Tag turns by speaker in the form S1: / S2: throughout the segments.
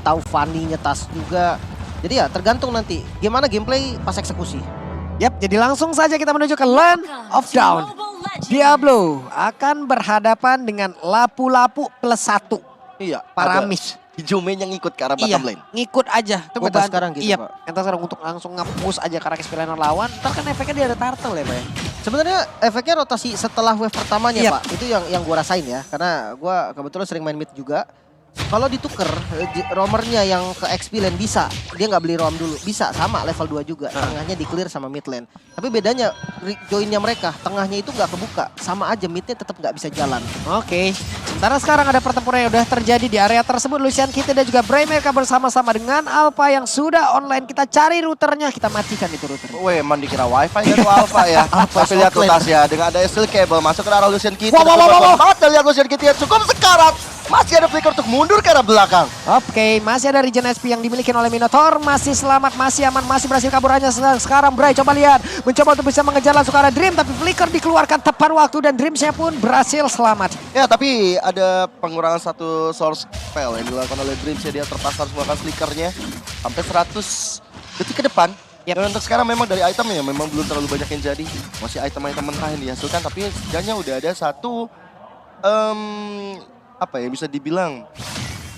S1: tahu Fanny-nya Tas juga. Jadi ya tergantung nanti gimana gameplay pas eksekusi.
S2: Yap, jadi langsung saja kita menuju ke Land of Dawn. Diablo akan berhadapan dengan lapu-lapu plus 1.
S3: Iya,
S2: Paramis.
S3: Hijau main yang ikut ke arah bottom lane.
S2: Ngikut aja.
S1: Itu meta sekarang gitu,
S2: iya,
S1: Pak.
S2: meta sekarang untuk langsung nge-push aja ke arah experience lawan. Ntar kan efeknya dia ada turtle ya, Pak ya.
S1: Sebenarnya efeknya rotasi setelah wave pertamanya
S2: Iya.
S1: Pak, itu yang gua rasain ya, karena gua kebetulan sering main mid juga. Kalau dituker roamernya yang ke XP lane bisa, dia nggak beli roam dulu, bisa sama level 2 juga, tengahnya di clear sama mid lane. Tapi bedanya joinnya mereka, tengahnya itu nggak kebuka, sama aja midnya tetap nggak bisa jalan.
S2: Oke, sementara sekarang ada pertempuran yang udah terjadi di area tersebut. Lucian Kitty dan juga Bray mereka bersama-sama dengan Alpha yang sudah online. Kita cari routernya, kita matikan itu routernya.
S3: Weh, emang dikira wifi kan tuh Alpha ya.
S1: Alpha
S3: Tapi lihat
S1: Softland.
S3: tutas ya, dengan ada steel cable masuk ke arah Lucian Kitty.
S2: Wow.
S3: Dan lihat Lucian Kitty yang cukup sekarat. Masih ada flicker untuk mundur ke arah belakang.
S2: Oke, masih ada regen SP yang dimiliki oleh Minotaur. Masih selamat, masih aman, masih berhasil kabur aja. Sekarang Bray coba lihat. Mencoba untuk bisa mengejar langsung ke arah Dream. Tapi flicker dikeluarkan tepat waktu dan Dreamsnya pun berhasil selamat.
S3: Ya, tapi ada pengurangan satu source spell yang dilakukan oleh Dreams ya. Dia terpaksa harus melakukan flickernya sampai 100 detik ke depan.
S2: Yap.
S3: Dan untuk sekarang memang dari itemnya memang belum terlalu banyak yang jadi. Masih item-item mentah yang dihasilkan, tapi setidaknya udah ada satu apa ya bisa dibilang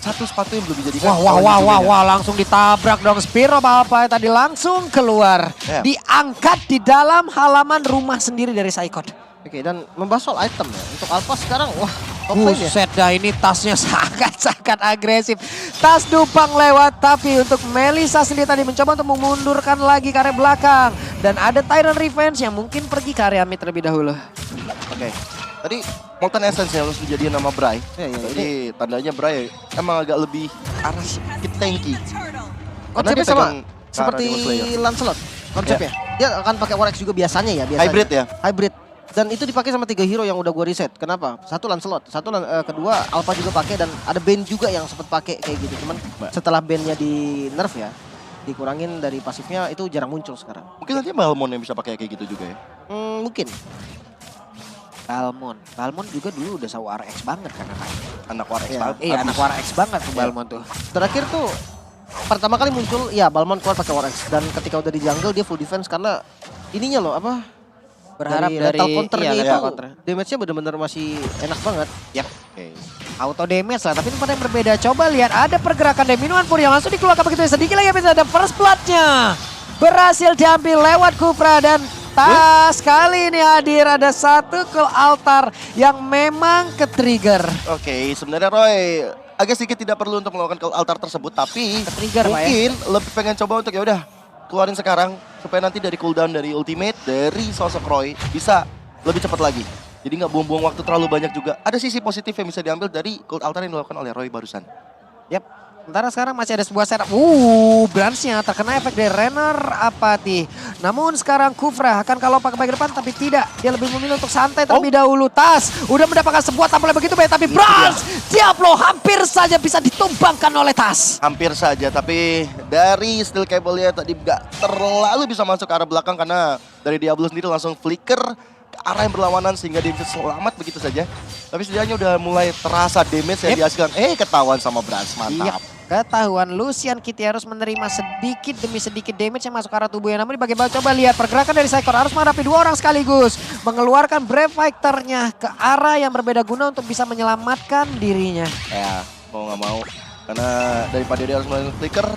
S3: satu sepatu yang belum dijadikan.
S2: Wah, langsung ditabrak dong. Spiro apa tadi langsung keluar.
S3: Ya.
S2: Diangkat di dalam halaman rumah sendiri dari Saikot.
S1: Oke, dan membahas soal item ya, untuk Alpha sekarang wah top lane ya.
S2: Buset dah, ini tasnya sangat agresif. Tas Dupang lewat, tapi untuk Melissa sendiri tadi mencoba untuk memundurkan lagi ke area belakang. Dan ada Tyrant Revenge yang mungkin pergi ke area mid terlebih dahulu.
S3: Oke. Tadi Molten Essence yang harus menjadi nama Bray.
S1: Iya.
S3: Jadi tandanya Bray emang agak lebih arah sedikit tanky.
S1: Konsepnya
S3: dia
S1: sama
S3: pegang
S1: seperti
S3: Demon Slayer.
S1: Lancelot konsepnya. Dia akan pakai War X juga biasanya ya.
S3: Hybrid ya?
S1: Hybrid. Dan itu dipakai sama 3 hero yang udah gua reset. Kenapa? Satu Lancelot, kedua Alpha juga pakai dan ada band juga yang sempat pakai kayak gitu. Cuman setelah bandnya di nerf ya, dikurangin dari pasifnya itu jarang muncul sekarang.
S3: Mungkin nanti Balmon yang bisa pakai kayak gitu juga ya.
S1: Mungkin.
S2: Balmon juga dulu udah sama RX banget kan anaknya.
S3: Anak War X.
S2: Iya, anak RX banget tuh Balmon tuh.
S1: Terakhir tuh pertama kali muncul ya Balmon keluar pakai War X dan ketika udah di jungle dia full defense karena ininya loh apa?
S2: Berharap dari
S1: lethal counternya
S2: iya,
S1: itu
S2: lethal counter.
S1: damage-nya bener-bener masih enak banget.
S3: Oke.
S2: Auto damage lah, tapi ini pada yang berbeda. Coba lihat, ada pergerakan dari minuman pur yang langsung dikeluarkan begitu. Sedikit lagi bisa ada first blood-nya. Berhasil diambil lewat Kufra dan Tas kali ini hadir. Ada satu ke altar yang memang ke-trigger.
S3: Oke, sebenarnya Roy agak sedikit tidak perlu untuk melakukan altar tersebut, tapi
S2: Ke-trigger, Pak, ya.
S3: mungkin lebih pengen coba untuk ya udah keluarin sekarang supaya nanti dari cooldown dari ultimate dari sosok Roy bisa lebih cepat lagi. Jadi nggak buang-buang waktu terlalu banyak juga. Ada sisi positif yang bisa diambil dari gold altar yang dilakukan oleh Roy barusan.
S2: Yap. Sementara sekarang masih ada sebuah setup. Branch-nya terkena efek dari Renner Apathy. Namun sekarang Kufra akan kalau pakai bagian depan tapi tidak. Dia lebih memilih untuk santai terlebih dahulu. Tas udah mendapatkan sebuah tampil begitu baik. Tapi Branch, Diablo hampir saja bisa ditumbangkan oleh Tas.
S3: Hampir saja, tapi dari steel cable-nya tadi nggak terlalu bisa masuk ke arah belakang karena dari Diablo sendiri langsung flicker ke arah yang berlawanan sehingga dia bisa selamat begitu saja. Tapi setidaknya udah mulai terasa damage yang dihasilkan. Ketahuan sama Branch, mantap.
S2: Ketahuan Lucian Kitty harus menerima sedikit demi sedikit damage yang masuk ke arah tubuhnya. Namun di bagian bawah coba lihat pergerakan dari Saikor harus menghadapi 2 orang sekaligus. Mengeluarkan Brave Fighter-nya ke arah yang berbeda guna untuk bisa menyelamatkan dirinya.
S3: Ya, mau nggak mau. Karena daripada dia harus melakukan flicker,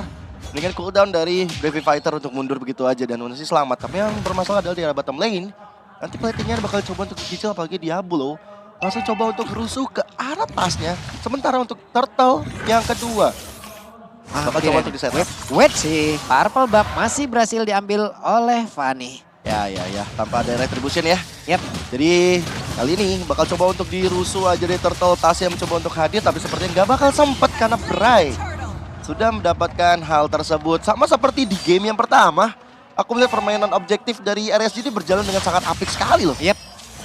S3: mendingan cooldown dari Brave Fighter untuk mundur begitu aja dan masih selamat. Tapi yang bermasalah adalah di arah bottom lane. Nanti platingnya bakal coba untuk cicil apalagi Diablo. Langsung coba untuk rusuh ke arah tasnya. Sementara untuk Turtle yang kedua. Bakal coba untuk di-set up.
S2: Wait sih, Purple Buff masih berhasil diambil oleh Fanny.
S3: Ya, tanpa ada retribution ya.
S2: Yap.
S3: Jadi kali ini bakal coba untuk dirusuh aja dari Turtle. Tasya mencoba untuk hadir tapi sepertinya nggak bakal sempet karena Bray sudah mendapatkan hal tersebut. Sama seperti di game yang pertama, aku melihat permainan objektif dari RSG ini berjalan dengan sangat apik sekali loh.
S2: Yap.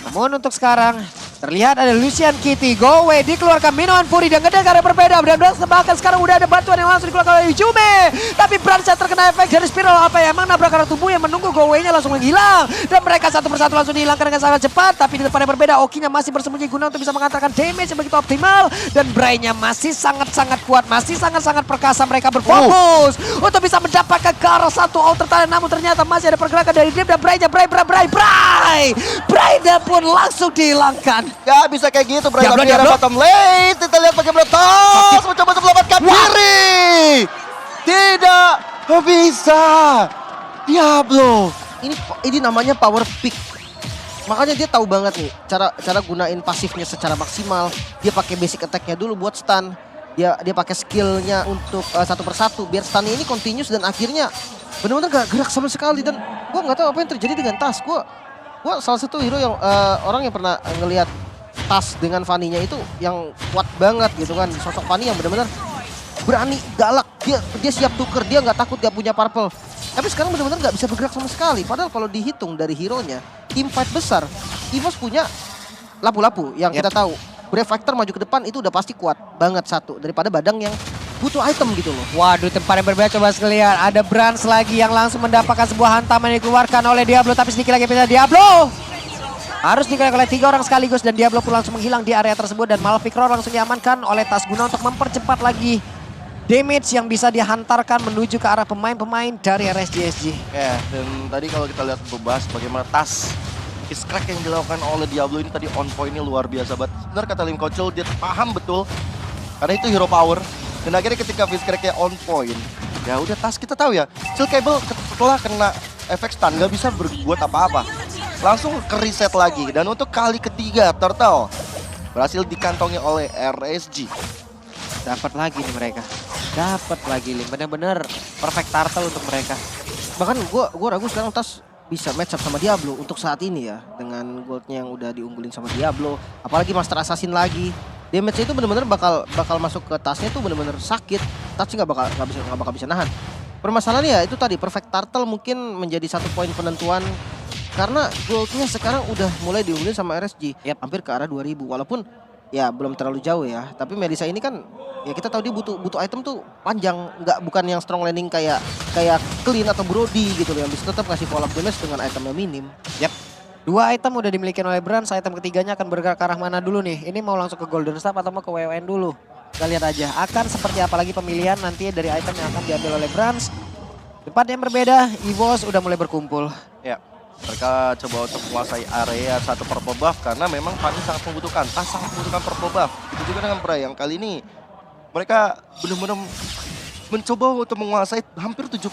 S2: Namun untuk sekarang Terlihat ada Lucian Kitty, go away, dikeluarkan Minoan Fury dan ngedek area berbeda. Dan bahkan sekarang udah ada bantuan yang langsung dikeluarkan oleh Jume. Tapi Brancha terkena efek dari spiral apa ya? Emang nabrak arah tubuh yang menunggu go away-nya langsung menghilang. Dan mereka satu persatu langsung dihilangkan dengan sangat cepat. Tapi di depan yang berbeda, Okinya masih bersembunyi guna untuk bisa mengantarkan damage yang begitu optimal. Dan Bray-nya masih sangat-sangat kuat, masih sangat-sangat perkasa. Mereka berfokus untuk bisa mendapatkan ke arah satu outer talent. Namun ternyata masih ada pergerakan dari Drip dan Bray-nya. Bray-nya pun langsung dihilangkan.
S3: Gak bisa kayak gitu, Bray.
S2: Diablo,
S3: Tapi ada
S2: Diablo.
S3: bottom lane. Kita lihat bagaimana Tos mencoba untuk melamatkan diri. Tidak bisa. Diablo.
S1: Ini namanya power pick. Makanya dia tahu banget nih cara gunain pasifnya secara maksimal. Dia pakai basic attack-nya dulu buat stun. Dia pakai skillnya untuk satu persatu biar stunnya ini continuous dan akhirnya benar-benar gak gerak sama sekali. Dan gue nggak tahu apa yang terjadi dengan Tas. Gue salah satu hero yang orang yang pernah ngelihat Tas dengan Fanny-nya itu yang kuat banget gitu kan. Sosok Fanny yang benar-benar berani, galak. Dia siap tuker, dia nggak takut gak punya purple. Tapi sekarang benar-benar nggak bisa bergerak sama sekali. Padahal kalau dihitung dari hero-nya, tim fight besar, EVOS punya lapu-lapu yang kita tahu. Brave Factor maju ke depan itu udah pasti kuat banget satu daripada Badang yang butuh item gitu loh.
S2: Waduh, tempat yang berbeda coba sekalian. Ada Brans lagi yang langsung mendapatkan sebuah hantaman yang dikeluarkan oleh Diablo. Tapi sedikit lagi pindah Diablo. Harus dikeluarkan oleh 3 orang sekaligus. Dan Diablo pun langsung menghilang di area tersebut. Dan Malefic Roar langsung diamankan oleh Tas guna untuk mempercepat lagi damage yang bisa dihantarkan menuju ke arah pemain-pemain dari RSGSG.
S3: Ya, dan tadi kalau kita lihat membahas bagaimana Tas crack yang dilakukan oleh Diablo ini tadi on point-nya luar biasa banget. Benar kata Lim Kocul, dia paham betul. Karena itu hero power. Dan akhirnya ketika crack-nya on point, ya udah Tas kita tahu ya. Steel Cable setelah kena efek stun nggak bisa berbuat apa-apa. Langsung ke reset lagi. Dan untuk kali ketiga, Turtle berhasil dikantongi oleh RSG.
S2: Dapat lagi nih mereka. Dapat lagi Lim. Benar-benar perfect turtle untuk mereka.
S1: Bahkan gue ragu sekarang Tas bisa match up sama Diablo untuk saat ini ya. Dengan goldnya yang udah diunggulin sama Diablo. Apalagi Master Assassin lagi. Damage-nya itu benar-benar bakal masuk ke tasnya tuh benar-benar sakit. Tasnya nggak bakal bisa nahan. Permasalahannya ya itu tadi perfect turtle mungkin menjadi satu poin penentuan. Karena goldnya sekarang udah mulai diunggulin sama RSG. Hampir ke arah 2000. Walaupun ya belum terlalu jauh ya. Tapi Melissa ini kan ya kita tahu dia butuh item tuh panjang, bukan yang strong landing kayak Clean atau Brody gitu loh yang bisa tetap ngasih follow up damage dengan itemnya minim.
S2: 2 item udah dimiliki oleh Brans, item ketiganya akan bergerak ke arah mana dulu nih? Ini mau langsung ke Golden Staff atau mau ke WWN dulu? Kita lihat aja, akan seperti apa lagi pemilihan nanti dari item yang akan diambil oleh Brans. Tempat yang berbeda, EVOS udah mulai berkumpul.
S3: Ya, mereka coba untuk menguasai area satu purple buff karena memang Fanny sangat membutuhkan, Tas sangat membutuhkan purple buff. Itu juga dengan Bray yang kali ini mereka benar-benar mencoba untuk menguasai hampir 70%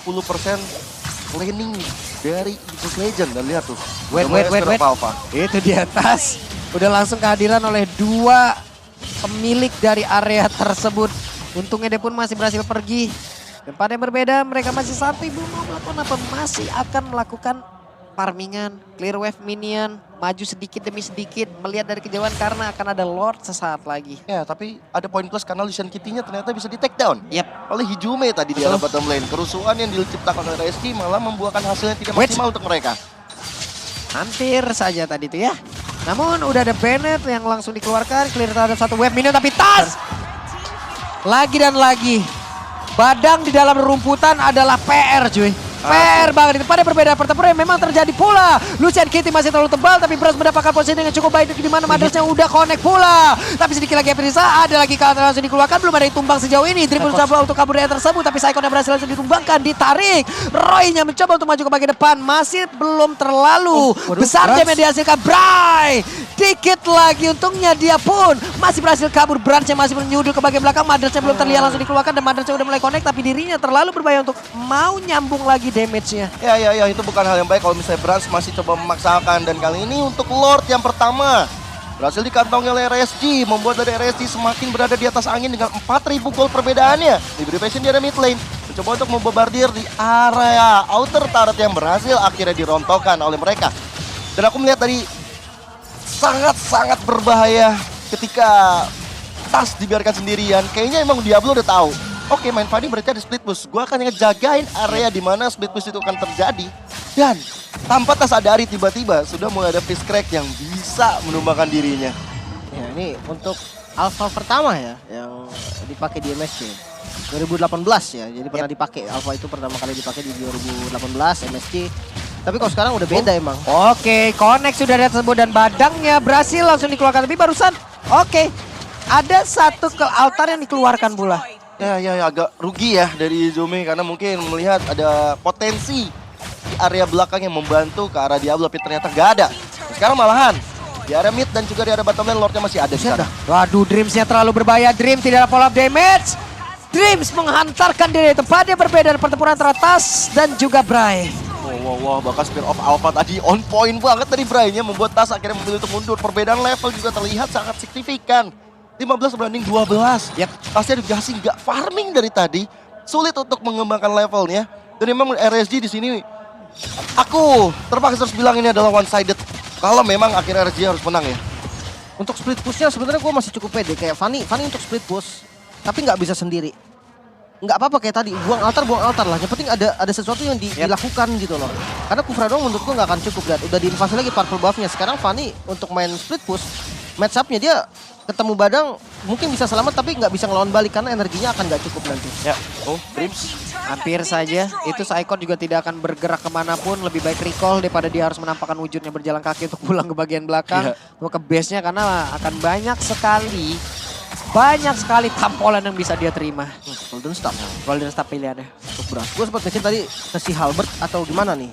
S3: laning dari EVOS Legend. Dan lihat tuh,
S2: Wait. Itu di atas. Udah langsung kehadiran oleh 2 pemilik dari area tersebut. Untungnya dia pun masih berhasil pergi. Tempat yang berbeda, mereka masih santai, belum mau melakukan apa. Masih akan melakukan farmingan, clear wave minion, maju sedikit demi sedikit, melihat dari kejauhan karena akan ada Lord sesaat lagi.
S3: Ya, tapi ada poin plus karena Lucian Kitty-nya ternyata bisa di take down.
S2: Yap.
S3: Oleh Hijume tadi di arah bottom lane. Kerusuhan yang diciptakan oleh RSG malah membuahkan hasil yang tidak maksimal untuk mereka.
S2: Hampir saja tadi itu ya. Namun udah ada Bennett yang langsung dikeluarkan, clear terhadap 1 wave minion tapi Tas! Lagi dan lagi. Badang di dalam rumputan adalah PR cuy. PR banget, di tempat berbeda pertempuran yang memang terjadi pula. Lucian Kitty masih terlalu tebal tapi Brans mendapatkan posisi yang cukup baik di mana Madersnya udah connect pula. Tapi sedikit lagi Eprisa, ada lagi counter langsung dikeluarkan, belum ada yang tumbang sejauh ini. Dribble mencoba untuk kabur dari tersebut tapi Saikon yang berhasil langsung ditumbangkan, ditarik. Roy-nya mencoba untuk maju ke bagian depan, masih belum terlalu besar jam yang dihasilkan Bray. Dikit lagi untungnya dia pun masih berhasil kabur. Brans yang masih menyudul ke bagian belakang, Madersnya belum terlihat langsung dikeluarkan dan Madersnya udah mulai connect tapi dirinya terlalu berbahaya untuk mau nyambung lagi damage-nya.
S3: Ya, itu bukan hal yang baik kalau misalnya Brans masih coba memaksakan. Dan kali ini untuk Lord yang pertama berhasil dikantongi oleh RSG, membuat dari RSG semakin berada di atas angin dengan 4000 gol perbedaannya. Diberi passion di area mid lane, mencoba untuk membobardir di area outer turret yang berhasil akhirnya dirontokkan oleh mereka. Dan aku melihat tadi sangat-sangat berbahaya ketika Tas dibiarkan sendirian. Kayaknya emang Diablo udah tahu. Oke, main Fanny berarti ada split push. Gue akan ngejagain area di mana split push itu akan terjadi. Dan tanpa Tas sadari tiba-tiba sudah mulai ada fish crack yang bisa menumbangkan dirinya.
S1: Ya, ini untuk alpha pertama ya yang dipakai di MSC 2018 ya. Jadi pernah dipakai alpha itu pertama kali dipakai di 2018 MSC. Tapi kalau sekarang udah beda emang.
S2: Oke, connect sudah ada tersebut dan badangnya berhasil langsung dikeluarkan. Tapi barusan, oke, ada satu ke altar yang dikeluarkan pula.
S3: Ya agak rugi ya dari Izumi karena mungkin melihat ada potensi di area belakang yang membantu ke arah Diablo, tapi ternyata gak ada. Sekarang malahan di area mid dan juga di area bottom lane Lordnya masih ada di sana.
S2: Waduh, Dreams-nya terlalu berbahaya. Dream tidak ada follow up damage. Dreams menghantarkan diri tepat dia berbeda pertempuran teratas dan juga Bray.
S3: Wow, bahkan Spear of Alpha tadi on point banget dari Bray-nya membuat Tas akhirnya memilih untuk mundur. Perbedaan level juga terlihat sangat signifikan. 15 banding 12.
S2: Yep.
S3: Pasti ada Gasing nggak farming dari tadi. Sulit untuk mengembangkan levelnya. Dan memang RSG di sini aku terpaksa harus bilang ini adalah one sided. Kalau memang akhirnya RSG harus menang ya.
S1: Untuk split pushnya sebenarnya gue masih cukup pede. Kayak Fanny untuk split push, tapi nggak bisa sendiri. Nggak apa-apa kayak tadi, buang altar lah. Yang penting ada sesuatu yang dilakukan gitu loh. Karena Kufra doang menurut gue nggak akan cukup. Dan udah diinvasi lagi purple buff-nya. Sekarang Fanny untuk main split push, match up-nya dia ketemu Badang mungkin bisa selamat tapi nggak bisa ngelawan balik karena energinya akan nggak cukup nanti.
S3: Ya, Dreams.
S2: Hampir saja, itu Saikon juga tidak akan bergerak kemanapun. Lebih baik recall daripada dia harus menampakkan wujudnya berjalan kaki untuk pulang ke bagian belakang. Ke base-nya karena akan banyak sekali tampolan yang bisa dia terima.
S1: Golden Staff.
S2: Golden Staff pilihannya.
S1: Untuk beras. Gue sempat mikir tadi ke si Halbert atau gimana nih.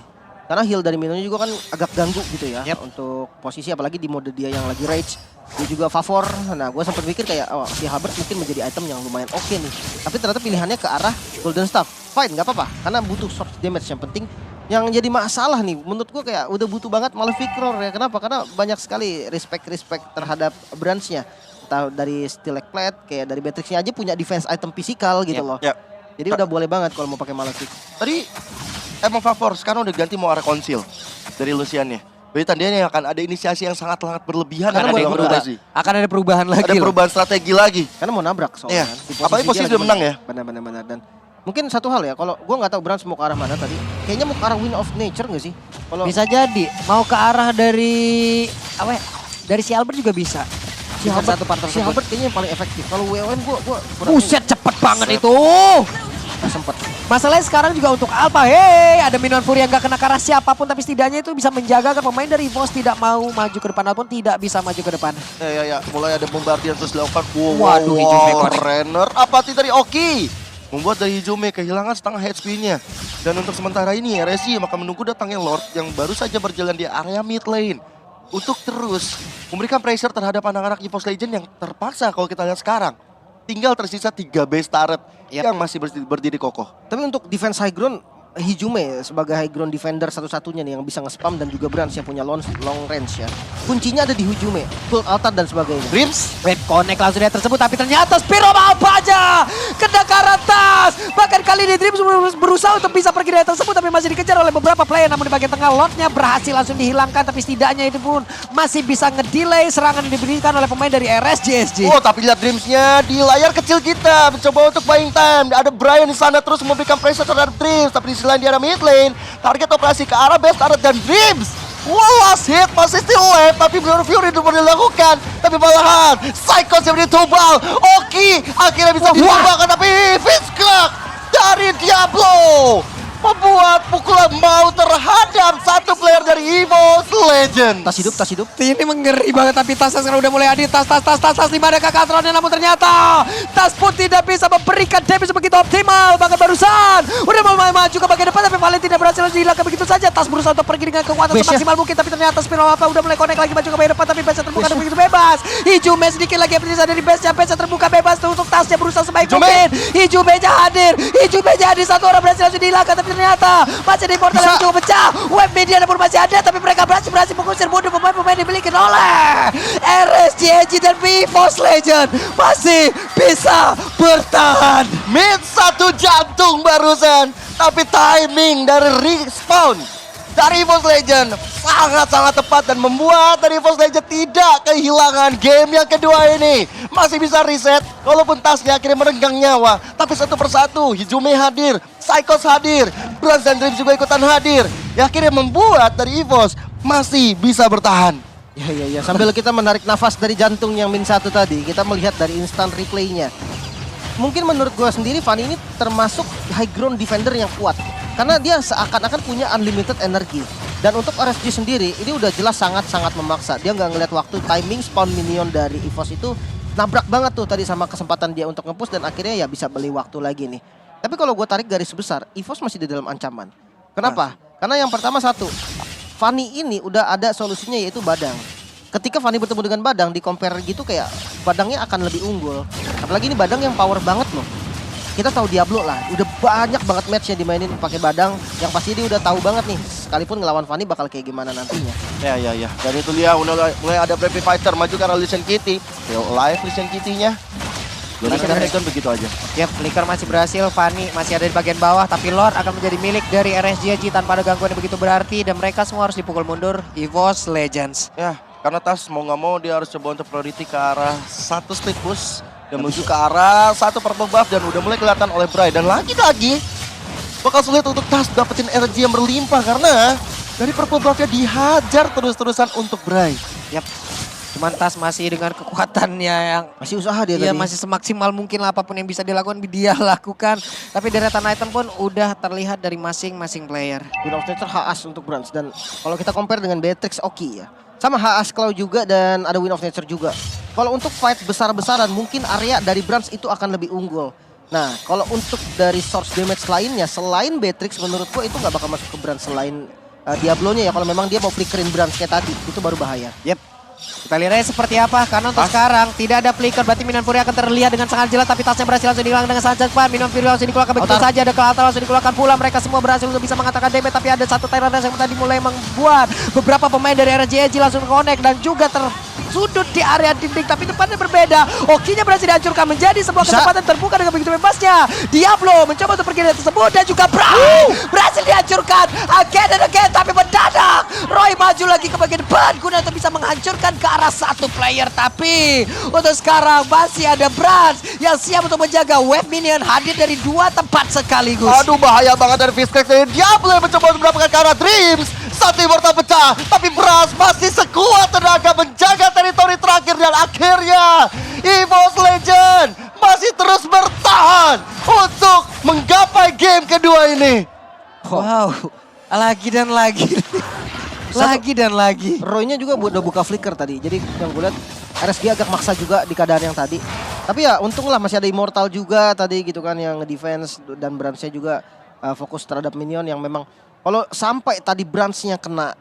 S1: Karena heal dari Minonya juga kan agak ganggu gitu ya. Untuk posisi apalagi di mode dia yang lagi rage. Dia juga favor. Nah gue sempat mikir kayak si Halbert mungkin menjadi item yang lumayan oke nih. Tapi ternyata pilihannya ke arah Golden Staff. Fine gak apa-apa. Karena butuh source damage yang penting. Yang jadi masalah nih menurut gue kayak udah butuh banget Malefic Roar ya. Kenapa? Karena banyak sekali respect terhadap branch-nya. Entah dari Stilek Plate, kayak dari Beatrix-nya aja punya defense item fisikal gitu loh. Jadi udah boleh banget kalau mau pakai Malefic.
S3: Tadi emang favor, sekarang udah ganti mau Reconcile dari Lucian-nya. Berarti tandanya akan ada inisiasi yang sangat berlebihan.
S2: Akan ada perubahan lagi.
S3: Ada perubahan strategi lagi.
S1: Karena mau nabrak soalnya.
S3: Apalagi posisi udah menang ya.
S1: Benar. Dan mungkin satu hal ya, kalau gue nggak tahu Brands mau ke arah mana tadi. Kayaknya mau ke arah Wind of Nature nggak sih? Kalau
S2: bisa jadi mau ke arah dari apa ya? Dari si Albert juga bisa.
S1: Si Albert kayaknya yang paling efektif. Kalau WOM gue
S2: Buset cepet banget itu.
S1: Sempet.
S2: Masalahnya sekarang juga untuk Alpha, ada Minion Fury yang gak kena ke arah siapapun, tapi setidaknya itu bisa menjaga agar pemain dari EVOS tidak mau maju ke depan ataupun tidak bisa maju ke depan.
S3: Mulai ada bombardier terus dilakukan.
S2: Waduh, Hijume
S3: Renner, apati dari Oki. Membuat dari Hijume kehilangan setengah HP-nya. Dan untuk sementara ini RSG maka menunggu datangnya Lord yang baru saja berjalan di area mid lane. Untuk terus memberikan pressure terhadap anak-anak EVOS Legend yang terpaksa kalau kita lihat sekarang. Tinggal tersisa 3 base turret yang masih berdiri kokoh.
S1: Tapi untuk defense high ground, Hijume sebagai high ground defender satu-satunya nih yang bisa nge-spam dan juga Brands yang punya long range ya. Kuncinya ada di Hijume, full altar dan sebagainya.
S3: Dreams,
S2: Red connect langsung dia tersebut, tapi ternyata Spiro apa aja kena ke atas. Bahkan kali ini Dreams berusaha untuk bisa pergi dari tersebut, tapi masih dikejar oleh beberapa player. Namun di bagian tengah Lordnya berhasil langsung dihilangkan, tapi setidaknya itu pun masih bisa ngedelay serangan yang diberikan oleh pemain dari RSGSG.
S3: Tapi lihat Dreams-nya di layar kecil kita mencoba untuk buying time. Ada Brian di sana terus memberikan pressure terhadap Dreams, tapi di selain di arah mid lane, target operasi ke arah base turret dan Dreams. Last hit masih still left, tapi Blur Fury itu boleh dilakukan. Tapi malahan Psychos yang ditubal. Oki akhirnya bisa ditubal, tapi Vince Clark dari Diablo membuat pukulan mau terhadap satu player dari EVOS Legend.
S1: Tas hidup.
S2: Ini mengeri banget, tapi Tas sekarang udah mulai hadir. Tas di mana Kakatronnya, namun ternyata Tas pun tidak bisa memberikan damage begitu optimal. Bahkan barusan udah mau maju ke bagian depan, tapi Valen tidak berhasil dihilangkan begitu saja. Tas berusaha untuk pergi dengan kekuatan semaksimal mungkin, tapi ternyata Spiro apa udah mulai connect lagi maju ke bagian depan, tapi base terbuka dan begitu bebas. Hijume sedikit lagi yang dari base-nya terbuka bebas untuk Tasnya berusaha sebaik mungkin. Hijume hadir, satu orang berhasil langsung dihilangkan, tapi ternyata masih di portal yang cukup pecah. Web media pun masih ada, tapi mereka berhasil mengusir mundur pemain-pemain dimiliki oleh RSGSG dan EVOS Legend masih bisa bertahan.
S3: Mid satu jantung barusan, tapi timing dari respawn dari EVOS Legend sangat tepat dan membuat dari EVOS Legend tidak kehilangan game yang kedua ini. Masih bisa reset walaupun Tasnya akhirnya merenggang nyawa. Tapi satu persatu Hijume hadir, Psychos hadir, Brands dan Dreams juga ikutan hadir. Yang akhirnya membuat dari EVOS masih bisa bertahan.
S1: Ya. Sambil kita menarik nafas dari jantung yang min 1 tadi, kita melihat dari instant replaynya. Mungkin menurut gue sendiri, Fanny ini termasuk high ground defender yang kuat. Karena dia seakan-akan punya unlimited energi. Dan untuk RSG sendiri, ini udah jelas sangat-sangat memaksa. Dia nggak ngeliat waktu, timing spawn minion dari EVOS itu nabrak banget tuh tadi sama kesempatan dia untuk nge-push. Dan akhirnya ya bisa beli waktu lagi nih. Tapi kalau gue tarik garis besar, EVOS masih di dalam ancaman. Kenapa? Karena yang pertama satu, Fanny ini udah ada solusinya yaitu Badang. Ketika Fanny bertemu dengan Badang, di compare gitu kayak Badangnya akan lebih unggul. Apalagi ini Badang yang power banget loh. Kita tahu Diablo lah, udah banyak banget match yang dimainin pakai Badang. Yang pasti dia udah tahu banget nih, sekalipun ngelawan Fanny bakal kayak gimana nantinya.
S3: Ya. Dan itu dia mulai ada Brave Fighter maju ke arah Lichen Kitty. Live Lichen Kitty-nya. Kan begitu aja.
S2: Yap, Flicker masih berhasil, Fanny masih ada di bagian bawah, tapi Lord akan menjadi milik dari RSGG tanpa ada gangguan yang begitu berarti, dan mereka semua harus dipukul mundur. EVOS Legends.
S3: Ya, karena Tas mau nggak mau dia harus coba untuk priority ke arah satu split push dan menuju ke arah satu purple buff, dan udah mulai kelihatan oleh Bray. Dan lagi-lagi bakal sulit untuk Tas dapetin energi yang berlimpah karena dari purple buff-nya dihajar terus-terusan untuk Bray.
S2: Yap. Cuman Tas masih dengan kekuatannya yang
S1: Masih usaha dia
S2: iya,
S1: tadi.
S2: masih semaksimal mungkin lah, apapun yang bisa dilakukan dia lakukan. Tapi deretan item pun udah terlihat dari masing-masing player.
S1: Win of Nature HS untuk Brans. Dan kalau kita compare dengan Beatrix Oki ya, sama HS Claw juga dan ada Win of Nature juga. Kalau untuk fight besar-besaran mungkin area dari Brans itu akan lebih unggul. Nah kalau untuk dari source damage lainnya selain Beatrix, menurut gua itu nggak bakal masuk ke Brans selain Diablo-nya ya. Kalau memang dia mau flickerin Brans kayak tadi, itu baru bahaya.
S2: Yep. Kita lihat aja seperti apa, karena untuk sekarang tidak ada flicker, berarti Minion Fury akan terlihat dengan sangat jelas, tapi tasnya berhasil langsung dihilang dengan sangat cepat. Minion Fury langsung dikeluarkan begitu saja, ada Kelata langsung dikeluarkan pula. Mereka semua berhasil untuk bisa mengatakan damage, tapi ada satu Tyrant yang tadi mulai membuat beberapa pemain dari RGG langsung connect dan juga tersudut di area dinding, tapi depannya berbeda. Okinya berhasil dihancurkan menjadi sebuah kesempatan terbuka dengan begitu bebasnya. Diablo mencoba untuk pergi dari tersebut dan juga berhasil dihancurkan again, tapi mendadak Roy maju lagi ke bagian depan guna untuk bisa menghancurkan ke arah satu player. Tapi untuk sekarang masih ada Brans yang siap untuk menjaga wave minion hadir dari dua tempat sekaligus.
S3: Aduh, bahaya banget dari Fizz dari Diablo yang mencoba untuk mendapatkan ke arah Dreams. Satu immortal pecah, tapi Brans masih sekuat tenaga menjaga teritori terakhir, dan akhirnya EVOS Legend masih terus bertahan untuk menggapai game kedua ini.
S2: Wow, lagi dan lagi. Lagi dan lagi.
S1: Roy-nya juga udah buka flicker tadi. Jadi yang gue lihat RSG agak maksa juga di keadaan yang tadi. Tapi ya untunglah masih ada Immortal juga tadi gitu kan yang defense, dan Brans-nya juga fokus terhadap minion yang memang kalau sampai tadi Brans-nya kena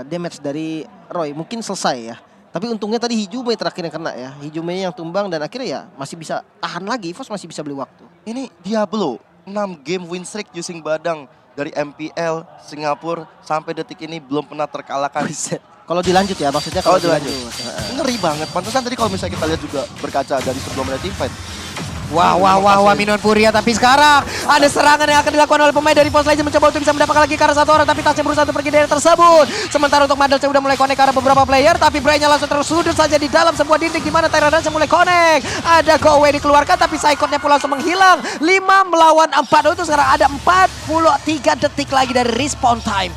S1: damage dari Roy mungkin selesai ya. Tapi untungnya tadi Hijume terakhir yang kena ya. Hijume yang tumbang dan akhirnya ya masih bisa tahan lagi. EVOS masih bisa beli waktu.
S3: Ini Diablo 6 game win streak using Badang. Dari MPL, Singapura, sampai detik ini belum pernah terkalahkan.
S1: Kalau dilanjut ya, maksudnya kalau dilanjut.
S3: Ngeri banget. Pantesan tadi kalau misalnya kita lihat juga berkaca dari sebelum ada team fight.
S2: Wah, Minion Furia, tapi sekarang ada serangan yang akan dilakukan oleh pemain dari EVOS Legends mencoba untuk bisa mendapatkan lagi ke arah satu orang, tapi tasnya berusaha untuk pergi dari tersebut. Sementara untuk Madelsnya udah mulai connect ke arah beberapa player, tapi Bray-nya langsung tersudut saja di dalam sebuah dinding di mana Tyrant mulai connect. Ada go away dikeluarkan, tapi Psychot-nya pun langsung menghilang. 5 melawan 4, untuk sekarang ada 43 detik lagi dari respawn time.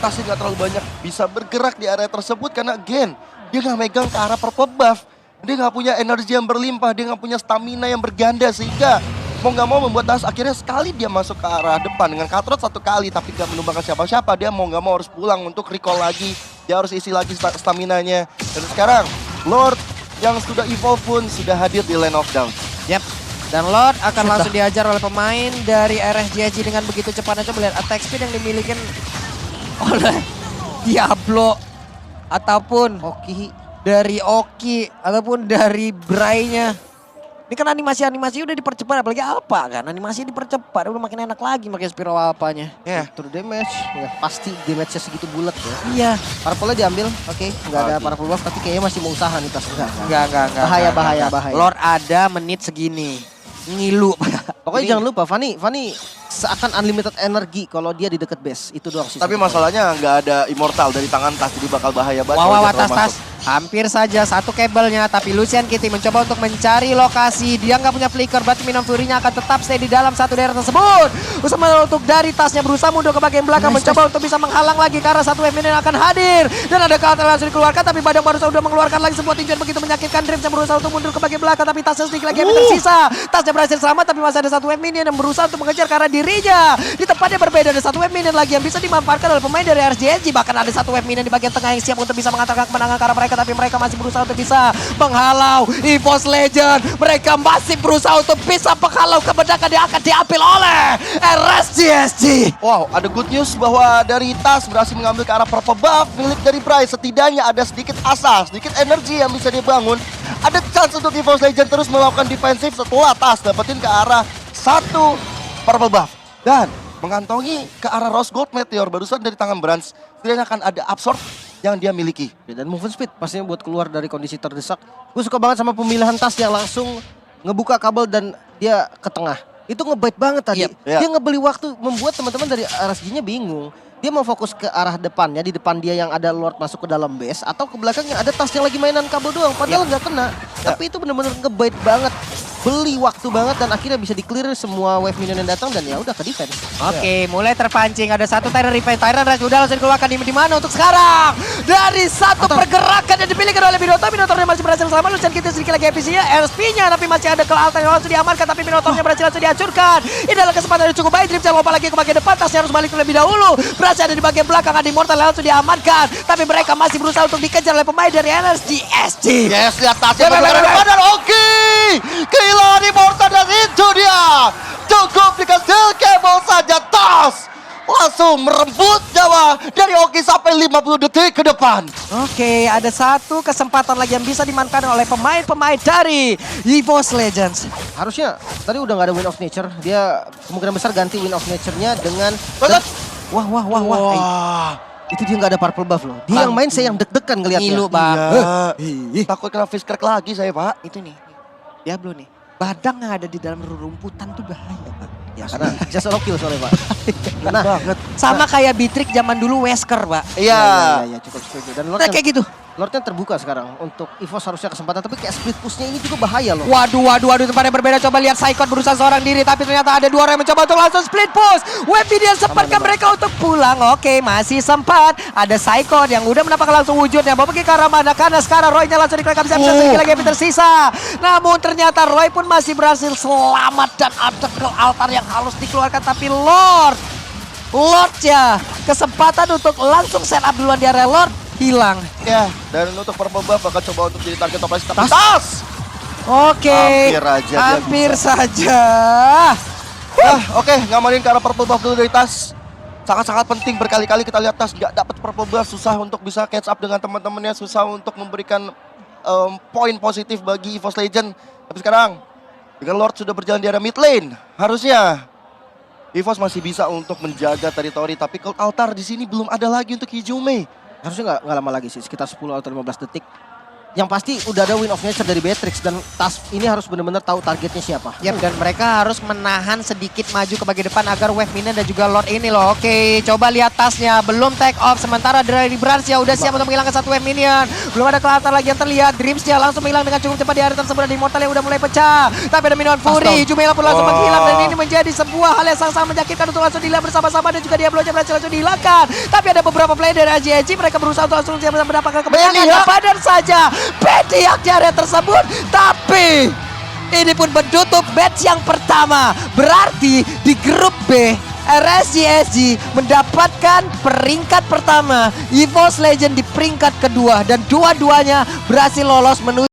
S3: Tasnya nggak terlalu banyak bisa bergerak di area tersebut karena again dia nggak megang ke arah purple buff. Dia nggak punya energi yang berlimpah, dia nggak punya stamina yang berganda, sehingga mau nggak mau membuat Tas akhirnya sekali dia masuk ke arah depan dengan Katrot satu kali tapi gak menumbangkan siapa-siapa. Dia mau nggak mau harus pulang untuk recall lagi, dia harus isi lagi staminanya. Dan sekarang Lord yang sudah evolve pun sudah hadir di Lane of Down.
S2: Yap. Dan Lord akan langsung diajar oleh pemain dari RSGG dengan begitu cepatnya. Coba lihat attack speed yang dimiliki oleh Diablo ataupun dari Oki ataupun dari Bray-nya. Ini kan animasi-animasi udah dipercepat, apalagi Alpha kan. Animasi dipercepat, udah makin enak lagi makin Spiral Alpha-nya.
S3: Ya,
S1: True damage, ya pasti damage-nya segitu bulat ya.
S2: Iya.
S1: Purple-nya diambil, oke, nggak ada purple buff, tapi kayaknya masih mau usaha nih Tas.
S2: Enggak.
S1: Bahaya.
S2: Lord ada menit segini. Ngilu.
S1: Pokoknya jangan lupa, Fanny seakan unlimited energi kalau dia di deket base. Itu doang sih.
S3: Tapi masalahnya nggak ada immortal dari tangan Tas, jadi bakal bahaya banget. kalau
S2: Wow,
S3: dia terlalu
S2: tas.
S3: masuk.
S2: Hampir saja satu kabelnya, tapi Lucian Kitty mencoba untuk mencari lokasi. Dia nggak punya flicker, berarti Minun Fury-nya akan tetap stay di dalam satu daerah tersebut. Usaha untuk dari Tasnya berusaha mundur ke bagian belakang, mencoba untuk bisa menghalang lagi karena satu wave minion akan hadir. Dan ada counter langsung dikeluarkan, tapi Badang baru sudah mengeluarkan lagi sebuah tinjuan begitu menyakitkan. Dreams yang berusaha untuk mundur ke bagian belakang, tapi Tasnya sedikit lagi yang tersisa. Tasnya berhasil selamat, tapi masih ada satu wave minion yang berusaha untuk mengejar karena dirinya. Di tempatnya berbeda, ada satu wave minion lagi yang bisa dimanfaatkan oleh pemain dari RGNG. Bahkan ada satu wave minion di bagian tengah yang siap untuk bisa mengantarkan kemenangan karena mereka, tapi mereka masih berusaha untuk bisa menghalau EVOS Legend. Mereka masih berusaha untuk bisa menghalau kemenangan yang akan diambil oleh RSGSG.
S3: Wow, ada good news bahwa dari Tas berhasil mengambil ke arah purple buff milik dari Bryce. Setidaknya ada sedikit asa, sedikit energi yang bisa dibangun. Ada chance untuk EVOS Legend terus melakukan defensif setelah Tas dapetin ke arah satu purple buff. Dan mengantongi ke arah Rose Gold Meteor barusan dari tangan Brans. Setidaknya akan ada absorb yang dia miliki.
S1: Dan movement speed pastinya buat keluar dari kondisi terdesak. Gue suka banget sama pemilihan Tas yang langsung ngebuka kabel dan dia ke tengah. Itu ngebait banget tadi.
S3: Yep.
S1: Dia ngebeli waktu, membuat teman-teman dari RSG-nya bingung. Dia mau fokus ke arah depannya, di depan dia yang ada Lord masuk ke dalam base, atau ke belakangnya ada Tas yang lagi mainan kabel doang, padahal nggak kena. Tapi itu bener-bener ngebait banget. Beli waktu banget dan akhirnya bisa di-clear semua wave minion yang datang dan ya udah ke defense.
S2: Oke, mulai terpancing. Ada satu Tyrant Revenge. Tyrant Rush udah langsung dikeluarkan di mana untuk sekarang. Dari satu pergerakan yang dipilihkan oleh Minotaur. Minotaurnya masih berhasil selamat. Lucian Kitty sedikit lagi efisiennya. LSP-nya tapi masih ada Altar yang langsung diamankan. Tapi Minotaurnya berhasil langsung dihancurkan. Ini adalah kesempatan yang cukup baik. Dreams yang lompat lagi ke bagian depan. Tasnya harus balik terlebih dahulu. Berhasil ada di bagian belakang. Ada Immortal yang langsung diamankan. Tapi mereka masih berusaha untuk dikejar oleh pemain dari RSGSG.
S3: Yes, lihat Tasnya bergerak depan dan oke. Kehilangan Immortal dan itu dia. Cukup dengan steel cable saja Tas langsung merebut nyawa dari Oki sampai 50 detik ke depan.
S2: Oke, ada satu kesempatan lagi yang bisa dimanfaatkan oleh pemain-pemain dari EVOS Legends.
S1: Harusnya tadi udah nggak ada Win of Nature. Dia kemungkinan besar ganti Win of Nature-nya dengan Wah.
S3: Wah.
S1: Itu dia nggak ada purple buff loh. Dia yang main saya yang deg-degan ngeliatnya.
S2: Ngilu, Bang.
S3: Iya. Takut kena face crack lagi saya, Pak.
S2: Itu nih, Diablo nih. Badang yang ada di dalam rumputan tuh bahaya, Pak.
S1: Ya karena just solo kill soalnya Pak. Nah,
S3: banget.
S2: Sama kayak Beatrix zaman dulu Wesker, Pak.
S3: Iya.
S1: Ya, cukup setuju. Dan
S2: Nah, kayak gitu.
S1: Lordnya terbuka sekarang untuk EVOS harusnya kesempatan, tapi kayak split pushnya ini juga bahaya loh.
S2: Waduh, tempatnya berbeda. Coba lihat Saikon berusaha seorang diri, tapi ternyata ada dua orang yang mencoba untuk langsung split push. Webidian sempatkan mereka untuk pulang. Oke, masih sempat. Ada Saikon yang udah menampakkan langsung wujudnya. Mau pergi ke arah mana? Karena sekarang Roy-nya langsung dikeluarkan bisa sedikit lagi yang tersisa. Namun ternyata Roy pun masih berhasil selamat dan ada ke altar yang halus dikeluarkan. Tapi Lord-nya kesempatan untuk langsung set up duluan di area Lord hilang.
S3: Ya, dan untuk purple buff bakal coba untuk jadi target operasi tapi Tas.
S2: Oke,
S3: Hampir aja dia
S2: hampir
S3: bisa.
S2: saja.
S3: Oke, ngamarin ke arah purple buff dulu dari Tas. Sangat-sangat penting, berkali-kali kita lihat Tas nggak dapat purple buff, susah untuk bisa catch up dengan teman-temannya, susah untuk memberikan poin positif bagi EVOS Legend. Tapi sekarang dengan Lord sudah berjalan di area mid lane, harusnya EVOS masih bisa untuk menjaga teritori. Tapi Cold Altar di sini belum ada lagi untuk Hijume.
S1: Harusnya nggak lama lagi sih, sekitar 10 atau 15 detik. Yang pasti udah ada Win of Nature dari Beatrix dan Tas ini harus benar-benar tahu targetnya siapa.
S2: Yap, dan mereka harus menahan sedikit maju ke bagian depan agar wave minion dan juga Lord ini loh. Oke, coba lihat Tasnya, belum take off. Sementara dari Brans ya udah siap untuk menghilangkan satu wave minion. Belum ada kelihatan lagi yang terlihat. Dreamsnya langsung menghilang dengan cukup cepat di area tersebut. Ada Immortal yang udah mulai pecah. Tapi ada Minion Fury, Jumela pun langsung menghilang. Dan ini menjadi sebuah hal yang sangat-sangat menyakitkan untuk langsung dilihat bersama-sama. Dan juga Diablo-nya berhasil langsung dihilangkan. Tapi ada beberapa player dari AJG, mereka berusaha untuk langsung mendapatkan kemenangan. Padahal saja Bediak di area tersebut, tapi ini pun menutup match yang pertama. Berarti di grup B RSGSG mendapatkan peringkat pertama, EVOS Legend di peringkat kedua, dan dua-duanya berhasil lolos menuju